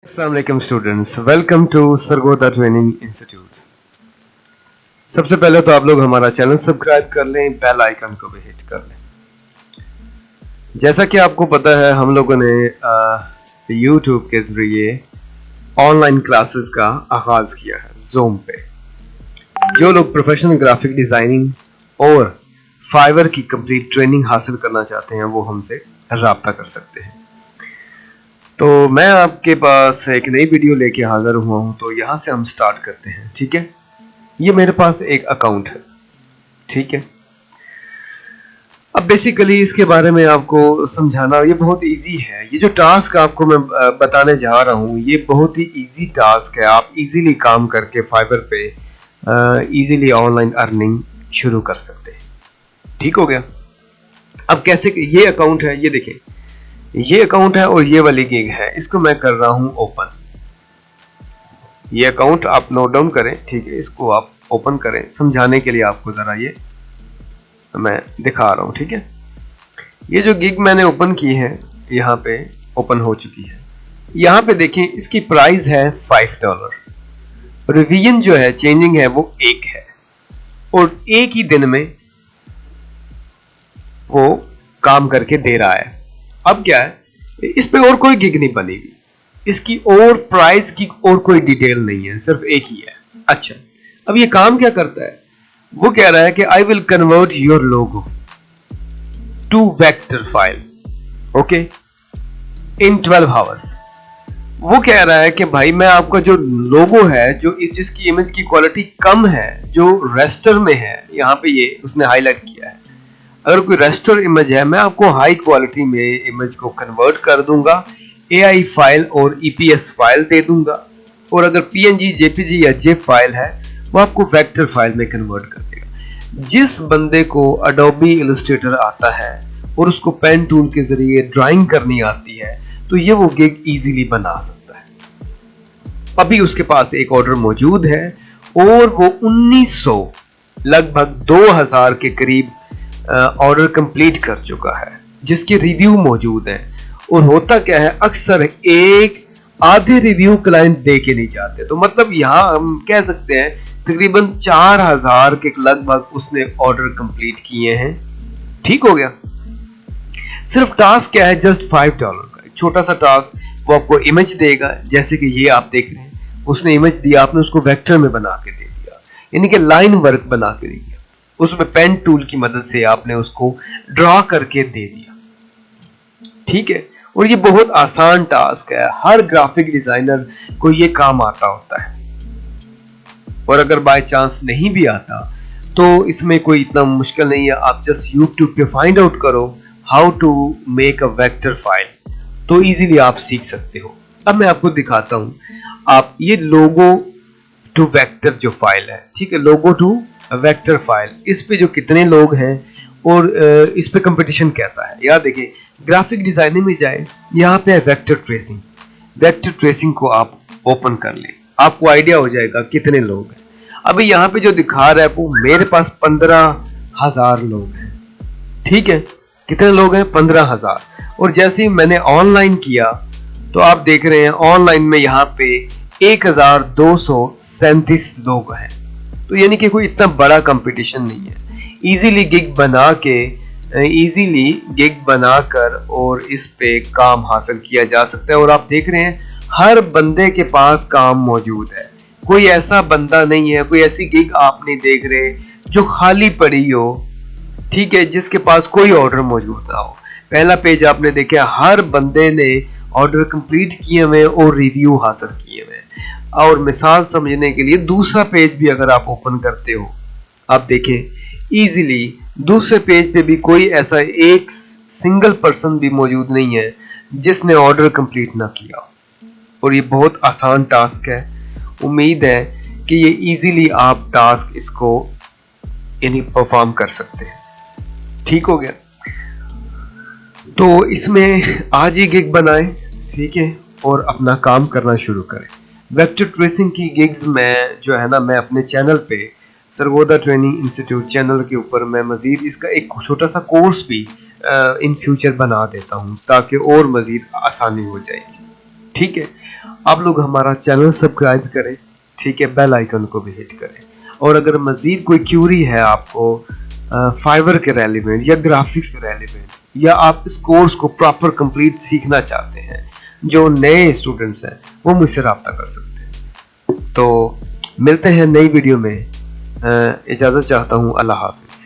अस्सलाम वालेकुम students, welcome to Sargodha training institute. सबसे पहले तो आप लोग हमारा चैनल सब्सक्राइब कर लें, बेल आइकन को भी हिट कर लें। जैसा कि आपको पता है, हम लोगों ने यूट्यूब के जरिए ऑनलाइन क्लासेस का आगाज किया है ज़ूम पे। जो लोग प्रोफेशनल ग्राफिक डिज़ाइनिंग और फाइवर की कंप्लीट ट्रेनिंग हासिल करना चाहते हैं वो हमसे राब्ता कर सकते हैं। तो मैं आपके पास एक नई वीडियो लेके हाजिर हुआ हूँ, तो यहाँ से हम स्टार्ट करते हैं। ठीक है, ये मेरे पास एक अकाउंट है। ठीक है, अब बेसिकली इसके बारे में आपको समझाना ये बहुत इजी है। ये जो टास्क आपको मैं बताने जा रहा हूँ ये बहुत ही इजी टास्क है। आप इजीली काम करके फाइवर पे इजीली ऑनलाइन अर्निंग शुरू कर सकते हैं। ठीक हो गया। अब कैसे, ये अकाउंट है, ये देखें, ये अकाउंट है और ये वाली गिग है। इसको मैं कर रहा हूं ओपन। ये अकाउंट आप नोट डाउन करें, ठीक है, इसको आप ओपन करें। समझाने के लिए आपको जरा ये मैं दिखा रहा हूं। ठीक है, ये जो गिग मैंने ओपन की है यहाँ पे ओपन हो चुकी है। यहाँ पे देखें, इसकी प्राइस है $5। रिवीजन जो है, चेंजिंग है, वो 1 है और एक ही दिन में वो काम करके दे रहा है। अब क्या है, इस पे और कोई गिग नहीं बनेगी, इसकी और प्राइस की और कोई डिटेल नहीं है, सिर्फ एक ही है। अच्छा, अब ये काम क्या करता है, वो कह रहा है कि I will convert your logo to vector file, okay, in 12 hours. वो कह रहा है कि भाई मैं आपका जो लोगो है, जो जिसकी इमेज की क्वालिटी कम है, जो रेस्टर में है, यहाँ पे ये उसने हाईलाइट किया है, अगर कोई रेस्टर इमेज है, मैं आपको हाई क्वालिटी में इमेज को कन्वर्ट कर दूंगा, AI फाइल और EPS फाइल दे दूंगा, और अगर PNG, JPG या JPEG फाइल है वो आपको वेक्टर फाइल में कन्वर्ट कर देगा। जिस बंदे को अडोबी इलस्ट्रेटर आता है और उसको पेन टूल के जरिए ड्राइंग करनी आती है, तो ये वो गिग इजीली बना सकता है। अभी उसके पास एक ऑर्डर मौजूद है और वो 1900 लगभग 2000 के करीब ऑर्डर कंप्लीट कर चुका है, जिसके रिव्यू मौजूद हैं। और होता क्या है, अक्सर एक आधे रिव्यू क्लाइंट दे के नहीं जाते, तो मतलब यहाँ हम कह सकते हैं तकरीबन 4000 के लगभग उसने ऑर्डर कंप्लीट किए हैं। ठीक हो गया। सिर्फ टास्क क्या है, जस्ट $5 का एक छोटा सा टास्क। वो आपको इमेज देगा, जैसे कि ये आप देख रहे हैं, उसने इमेज दिया, आपने उसको वेक्टर में बना के दे दिया, यानी कि लाइन वर्क बना के दे दिया, उसमें पेन टूल की मदद से आपने उसको ड्रॉ करके दे दिया। ठीक है, और ये बहुत आसान टास्क है, हर ग्राफिक डिजाइनर को ये काम आता होता है। और अगर बाय चांस नहीं भी आता तो इसमें कोई इतना मुश्किल नहीं है। आप जस्ट यूट्यूब पे फाइंड आउट करो how to make a vector file, तो इजीली आप सीख सकते हो। अब मैं आपको दिखाता हूं। आप ये लोगो टू वेक्टर जो फाइल है, ठीक है, लोगो टू वेक्टर फाइल, इस पे जो कितने लोग हैं और इस पे कंपटीशन कैसा है, यार देखिए, ग्राफिक डिजाइनिंग में जाए, यहाँ पे है वेक्टर ट्रेसिंग। वेक्टर ट्रेसिंग को आप ओपन कर लें, आपको आइडिया हो जाएगा कितने लोग हैं। अभी यहाँ पे जो दिखा रहा है वो मेरे पास 15,000 लोग हैं। ठीक है, कितने लोग हैं, 15,000। और जैसे ही मैंने ऑनलाइन किया तो आप देख रहे हैं ऑनलाइन में यहाँ पे 1237 लोग हैं। तो यानी कि कोई इतना बड़ा कंपटीशन नहीं है। इजीली गिग बनाकर और इस पे काम हासिल किया जा सकता है। और आप देख रहे हैं हर बंदे के पास काम मौजूद है, कोई ऐसा बंदा नहीं है, कोई ऐसी गिग आप नहीं देख रहे जो खाली पड़ी हो, ठीक है, जिसके पास कोई ऑर्डर मौजूद ना हो। पहला पेज आपने देखा, हर बंदे ने ऑर्डर कंप्लीट किए हुए और रिव्यू हासिल किए हुए। और मिसाल समझने के लिए दूसरा पेज भी अगर आप ओपन करते हो, आप देखें इजीली दूसरे पेज पे भी कोई ऐसा एक सिंगल पर्सन भी मौजूद नहीं है जिसने ऑर्डर कंप्लीट ना किया। और ये बहुत आसान टास्क है। उम्मीद है कि ये इजीली आप टास्क इसको यानी परफॉर्म कर सकते हैं। ठीक हो गया। तो इसमें आज ही गिग बनाएं, ठीक है, और अपना काम करना शुरू करें। वेक्टर ट्रेसिंग की गिग्स में जो है ना, मैं अपने चैनल पे सरगोदा ट्रेनिंग इंस्टीट्यूट चैनल के ऊपर मैं मजीद इसका एक छोटा सा कोर्स भी इन फ्यूचर बना देता हूँ, ताकि और मजीद आसानी हो जाएगी। ठीक है, आप लोग हमारा चैनल सब्सक्राइब करें, ठीक है, बेल आइकन को भी हिट करें। और अगर मज़ीद कोई क्यूरी है आपको फाइवर के रेलिवेंट या ग्राफिक्स के रेलिवेंट, या आप इस कोर्स को प्रॉपर कंप्लीट सीखना चाहते हैं, जो नए स्टूडेंट्स हैं वो मुझसे रब्ता कर सकते हैं। तो मिलते हैं नई वीडियो में। इजाज़त चाहता हूँ। अल्लाह हाफिज़।